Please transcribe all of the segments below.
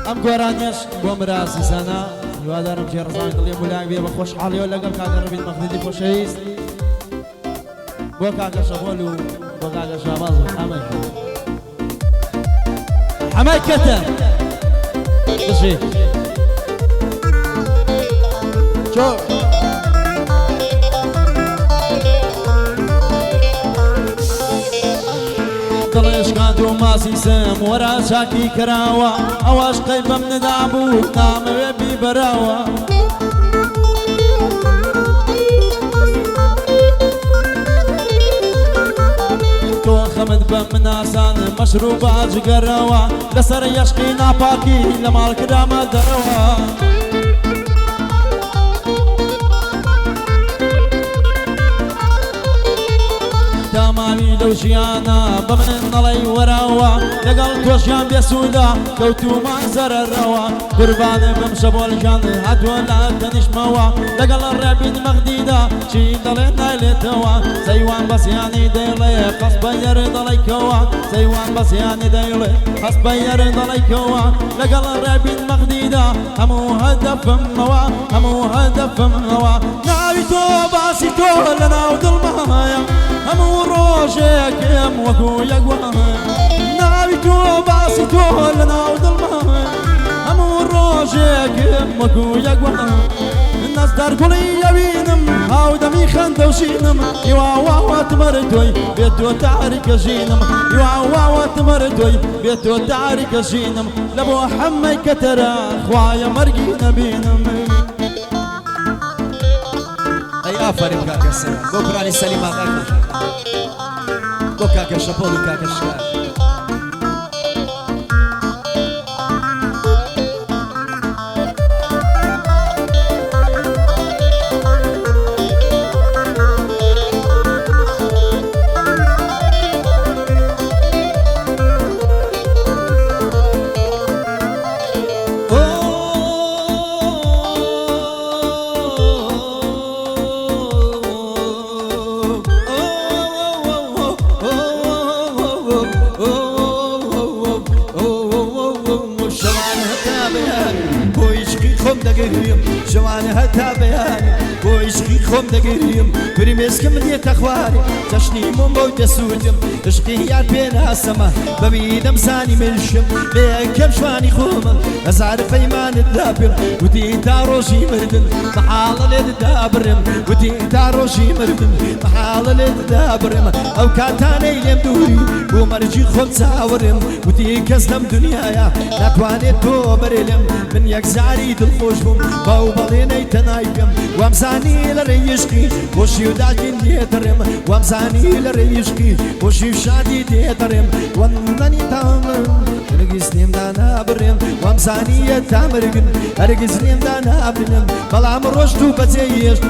ئەم گۆرانیش بۆ مراسی سەنا هیوادارم کێ ڕزای دڵی مولای بێ بە خۆشحاڵیەوە لەگەڵ کاکە ڕەبین مەخدیدی خۆشەویست بۆ کاکە شەبۆل و بۆ کاکە شاباز و حەمای کەتە بشی چۆ دڵێشکاند و ماسی سم وەرا چاکی کراوە ئەوەش قەی بەم نەدابوو نامەوێ بیبەراوە تۆ خەمت بە مناسان مەشروبە جگەرەوە لەسەر یەشقی ناپاکی لە ماڵ کرامە دەرەوە داماوی لەو ژیانە بە من نەڵەی وەراوە لەگەڵ تۆشیان بێسوودا کەوتومان زەرەرەوە قوربانە بم شەبۆڵژان هاتووە لە تەنیشمەوە لەگەڵ ڕێبین مەخدیدا چی دەڵێ نایلێتەوە سەیوان بەسیانی دەیڵێ قەس بە یەر دەڵێکەوە سەیوان بەسیانی دەیڵێ قەس بە یەر دەڵێکەوە لەگەڵ ڕێبین مەخدیدا هەموو هەدەفمەوە هەموو هەدەفمەوە ناوی تۆ باسی تۆ لەناو دڵمەیە هەموو ڕۆژێکم وەکو یەک وایە ناوی تۆ باسی تۆ لەناو دڵمەیە هەموو ڕۆژێکم وەکو یەک وایە نەزدار گوڵی ئەوینم هاودەمی خەندەوشینم هیواواتمەر تۆی بێت تۆ تاریکە ژینم هیواواتمەر تۆی بێت تۆ تاریکە ژینم لە بۆ حەمەی کەتەرە خوایە مەرگی نەبینم ئافرین کاکە سەر بۆ کوڕانی سەلیم ئاغا بۆ کاکە شەپۆڵ و کاکە شکار جوانە هەتا بەیانی بۆ عیشقی خۆم دەگەریم کوری مێسکم دێتە خوارێ جەشنی مۆم بەو دەسوودم عشقی یار پێ ناسەمە بەمی دەمزانی ملشم لە یەکەم شوانی خۆمە هەزار پەیمانت دابم وتی تا ڕۆژی مردن مەحاڵە لێت دابڕم وتی تا ڕۆژی مردن مەحاڵە لێت دابڕم ئەو کاتانەی لێم دووری بۆ مەرجی خۆم چاوەڕم وتی کەس لەم دنیایە ناتوانێت تۆ بەرێلم من یەکزاری دڵخۆش بووم باو بەڵێنەی تەنایکەم وامزانی لە ڕێیشقی بۆشی و داگین دێدەڕێم وامزانی لە ڕێیشقی بۆشی و شادی دێدەڕێم وەندەنی تامم هەرگیز نێمدا نابڕێم وامزانیە تامرگن هەرگیز نێمدا نابنم بەڵام ڕۆژ و بەجێیشت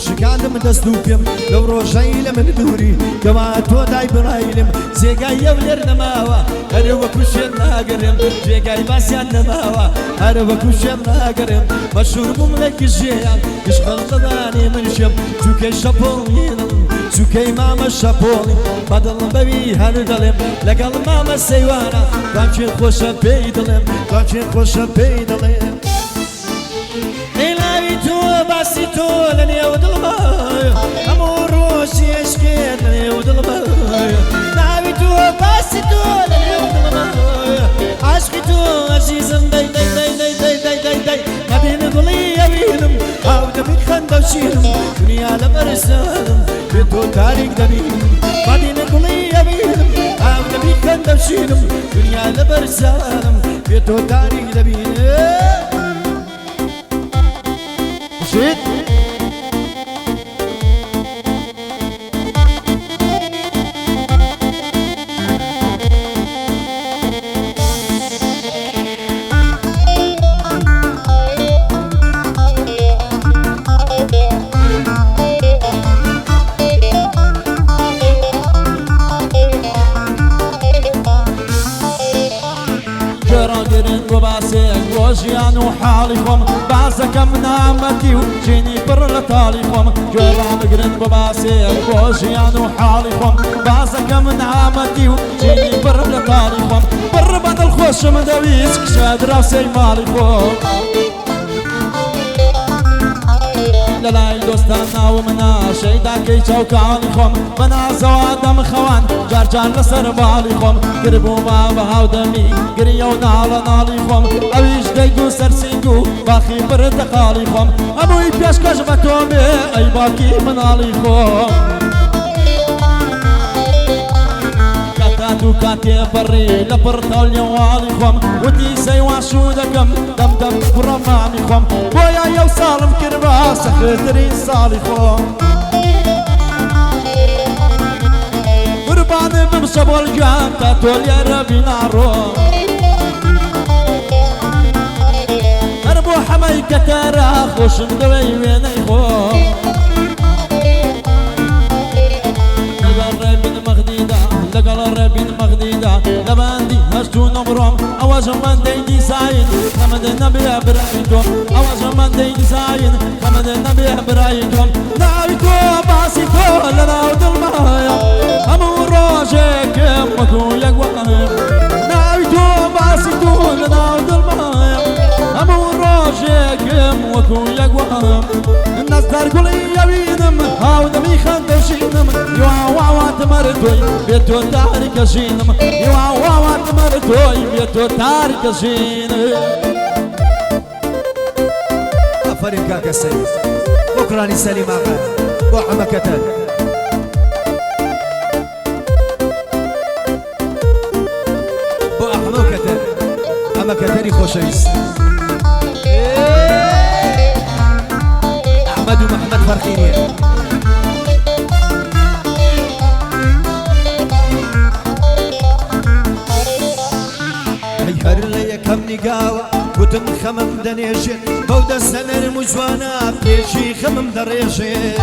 شکاندم دەست و پێم لەو ڕۆژەی لە من دووری کەوا تۆ دای بڕایلم جێگای ئەو لێر نەماوە هەرە وەکو شێر ناگەڕێم جێگای باسییان نەماوە هەرە وەکو شێر ناگەڕێم مەشهور بووم لە کژێیان گشتخەڵقەدانی منشم چووکەی شەپۆڵینم چووکەی مامە شەپۆڵی بەدڵ بەوی هەر دەڵێم لەگەڵ مامە سەیوانە کامچێن خۆشە پێی دڵێم کامچێن خۆشە پێی دڵێم ئێلاوی تۆ باسی تۆ لە نێو دڵمەیە هەموو ڕۆژی عشقێت لە نێو دڵمەیە ناوی تۆ باسی تۆ لە نێو دڵمەیە عاشقی تۆ عەزیزم دەی دەی دەی دەی دەی دەی دەی دەی نەبینە گوڵی ئەوینم هاودەمی خەندەوشینم دنیا لە بەرزانم بێ تۆ تاریک دەبینم نەبینە گوڵی ئەوینم هاودەمی خەندەوشینم دنیا لە بەرزانم بێ تۆ تاریک دەبینم شيت جرا گرن و باسه گوشیان حالي خۆم بازەکەم نامەتی و ژینی پڕ لە تاڵی خۆم گوێڕام بگرن بە باسێک بۆ ژیان و حاڵی خۆم بازەکەم نامەتی و ژینی پڕ لە تاڵی خۆم پڕ بە دڵخۆشم دەویست کشە دراوسەی ماڵی خۆم لەلای دۆستان ناوم ناشەیداکەی چاوکانی خۆم بە نازەوە دەمخەوان جارجار لەسەر باڵی خۆم گربوومە بە هاودەمی گریە و ناڵە ناڵی خۆم ئەویش دەیگ و سەرسینگ و باخی پردە قاڵی خۆم هەمووی پێشکەش بە تۆ بێ ئەی باکی مناڵی خۆم و کاتێ بەڕێ لە پڕتەڵ لێواڵی خۆم وتی سەیواشوو دەکەم دەمدەم کوڕە مامی خۆم بۆیە یەو ساڵم کرد بە سەخێترین ساڵی خۆم قوربانم بمشە بۆڵگیان تا تۆ لێرە بیناڕۆم هەر بۆ حەمەی کەتەرە خۆشم دەوەی وێنەی خۆم لەگەڵ ڕێبین مەغدیدا لەباندی هەشتو نەبڕۆم ئەوەژە مەندەی دیزاین خەمەدە نەبێ برای تۆم ئەوەژە مەندەی دیزاین خەمەدە نەبێ برای تۆم ناوی تۆ باسی تۆ لەناو دڵمایە هەموو ڕۆژێکم وەکو یەک وەقەم ناوی تۆ باسی تۆ لەناو دڵمایە هەموو ڕۆژێکم وەکو یەک وەقەم نەستەر گوڵی ئەوینم هاودەمی خەندەشینم واواتمەر تۆی بێت تۆ تاریکەژینم واواتمەر تۆی بێت تۆ تاریکەژینم ئەفەرین کاکە سەید بۆ کوڕانی سەلیم ئاغا بۆ حەمەکەتەر بۆ ئەحمەکەتەر ئەمەکەتەری خۆشەویست ئەحمەد و مەحمەد فەرقی نییە هەر لە یەکەم نیگاوە گوتم خەمم دەنێژێت بەو دەستە نەرم و جوانە پێشی خەمم دەڕێژێت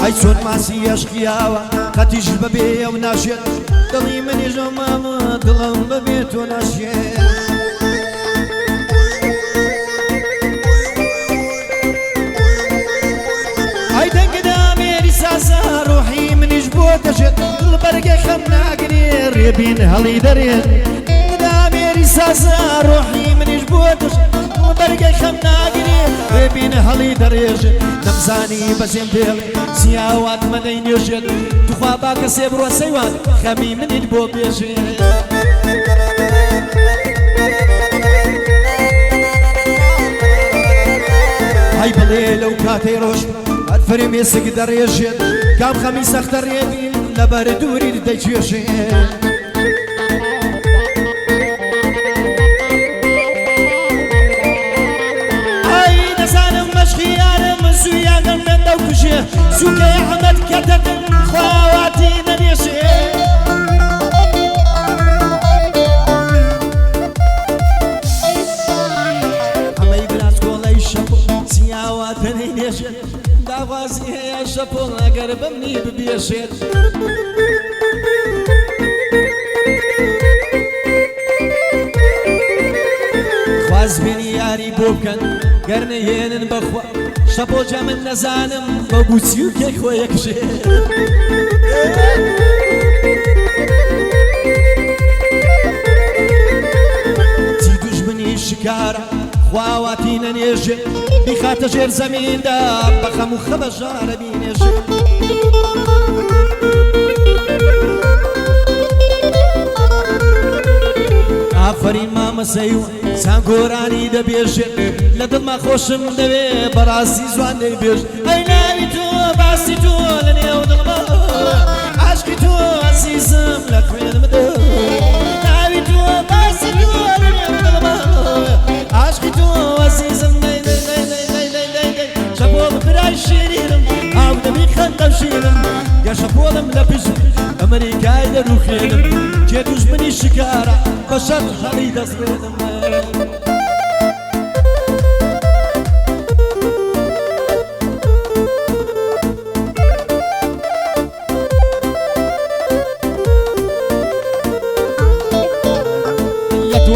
ئەی چۆن ماسی یەشقیاوە قەتیش بەبێ ئەو ناشێت دڵی منیژە مامە دڵم بەبێ تۆ ناشێت ئەی دەنگدا مێری سازە ڕۆحی منیش بۆ دەژێت دڵ بەرگە خەم ناگرێ ڕێبین هەڵی دەرێت دەنگدا مێری سازە ڕۆحی منیش بۆ دەژێت دڵ بەرگە خەم ناگرێ ڕێبین هەڵی دەرێژێت نەمزانی بەزێم دێڵێ زیاوات مەدەی نێژێت توخوا با کەسێ بڕۆ سەیوان خەمی منیت بۆ بێژێت هەی بڵێ لەو کاتەی ڕۆژ هەر فرێمێسک دەڕێژێت کام خەمی سەختە ڕێبین لەبەر دووری دەیگوێژێت ئەی دەزانم مەشقی یارم زوویانم بێندە و کوژێ سووکەی ئەحمەد کەتەکەم خواواتی نەنێژێت ئەمەی براس کۆڵەی شەپۆ زیاواتە نەینێژێت داوازی هەیە شەپۆڵ ئەگەر بەمنی ببێژێت خوازبێنی یاری بۆ بکەن گەر نەهێنن بەخوا شەپۆجە من نەزانم بە بوچی و کێک خۆ یەکژێت چی دوژمنی شکارە خواواتی نەنێژێت بیخاتە ژێر زەمیندا بە خەم و خەبەژارە بینێژێت ئافەرین مامەسەی و سانگۆرانی دەبێژێت لە دڵما خۆشم دەوێ بەڕاستی جوان دەیبێژ ئەی ناوی تۆ باسی تۆ لە نێو دڵما عاشقی تۆ عەزیزم لە خوێنمدا ناوی تۆ باسی تۆ لە نێو دڵما عاشقی تۆ عەزیزم شەپۆڵ برای شیرینم ئاو دەبی خەندەم شیرم گە شەپۆڵم لە پشت ئەمریکای دەروخێنم کێ دوژمنی شکارە بە شەر هەڵی دەستێنم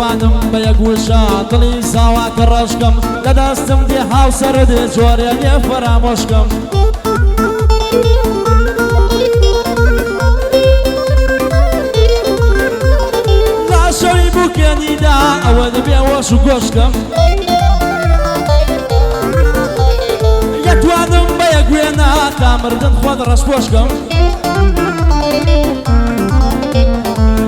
دەتوانم بە یەکوشە دڵی ساواکە ڕەشکەم لە دەستم دێ هاوسەرت جۆرێ لێ فەرامۆشکەم لاشەوی بووکێنیدا ئەوە دەبێ وەش و گۆشکەم یەتوانم بە یەکوێنە تا مردن خۆت ڕەشپۆشکەم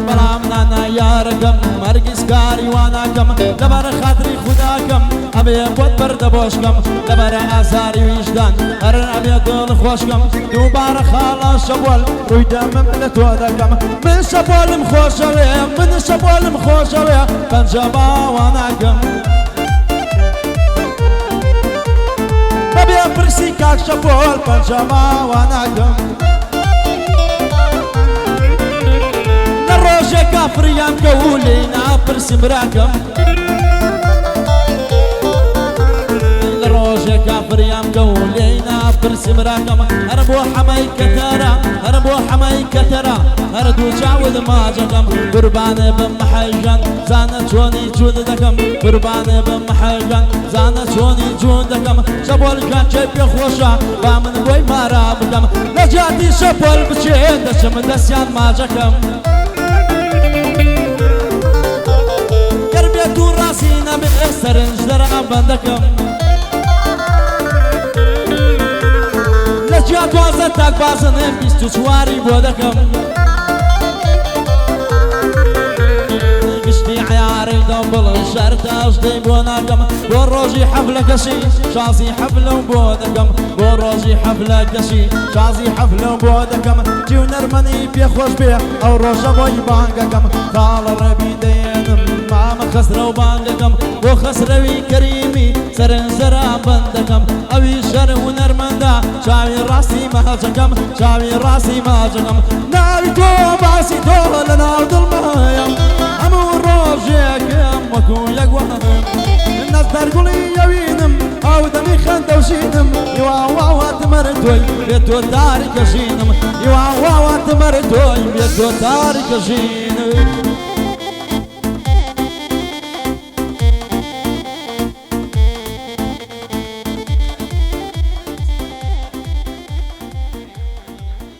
بەڵام نانا یارەکەم مەرگیز کاری واناکەم لەبەرە خاتری خوداکەم ئەبێ بۆت بەردەبۆشکەم لەبەرە ئازاری ویژدان هەر ئەبێ دڵ خۆشکەم دووبارە خاڵە شەبۆل ڕووی دەمم لە تۆ دەکەم من شەبۆلم خۆشەوێ من شەبۆلم خۆشەوێ پەنجە باواناکەم بەبێ پرسی کاک شەبۆل پەنجە باواناکەم ڕۆژێکا فریام کە و لێی ناپرسیم براکەم لە ڕۆژێکا فریام کە و لێی ناپرسیم براکەم هەر بۆ حەمەی کەتەرە هەر بۆ حەمەی کەتەرە هەر دوو چاوت ماجەکەم قوربانێ بم محەیژەن زانە چۆنی جوود دەکەم قوربانێ بم محەیژەن زانە چۆنی جوود دەکەم شەبۆلکان چێ پێخۆشە با من بۆی مارا بکەم لە جاتی شەبۆل بچێت دەچم دەستیان ماجەکەم تو ڕاستی نەبێ سەرنج دەرام بەندەکەم لە جیا دوازە تاک بازنێ 24 بۆ دەکەم گشتی عیارەی دەم بڵم شەر تاشدەی بۆ ناکەم بۆ ڕۆژی حەفلەکەشی شازی حەفلە بۆ دەکەم بۆ ڕۆژی حەفلەکەشی شازی حەفلە بۆ دەکەم جیو نەرمەنی پێخۆش بێ ئەو ڕۆژە بۆی بانگەکەم تاڵە ڕەبی دێنم مامە خەسرە و بانگەکەم بۆ خەسرەوی کەریمی سەرنجەران بەندەکەم ئەوی شەر و نەرمەندا چاوی ڕاستی ماجەکەم چاوی ڕاستی ماجەکەم ناوی تۆ باسی تۆ لە ناو دڵمەیەم هەموو ڕۆژێکم وەکو یەک وەهم نەستەرگوڵی ئەوینم ئەو دەمی خەندەوشینم یواواتمەر تۆی بێت تۆ تاریکەژینم یواواتمەر تۆی بێت تۆ تاریکەژینم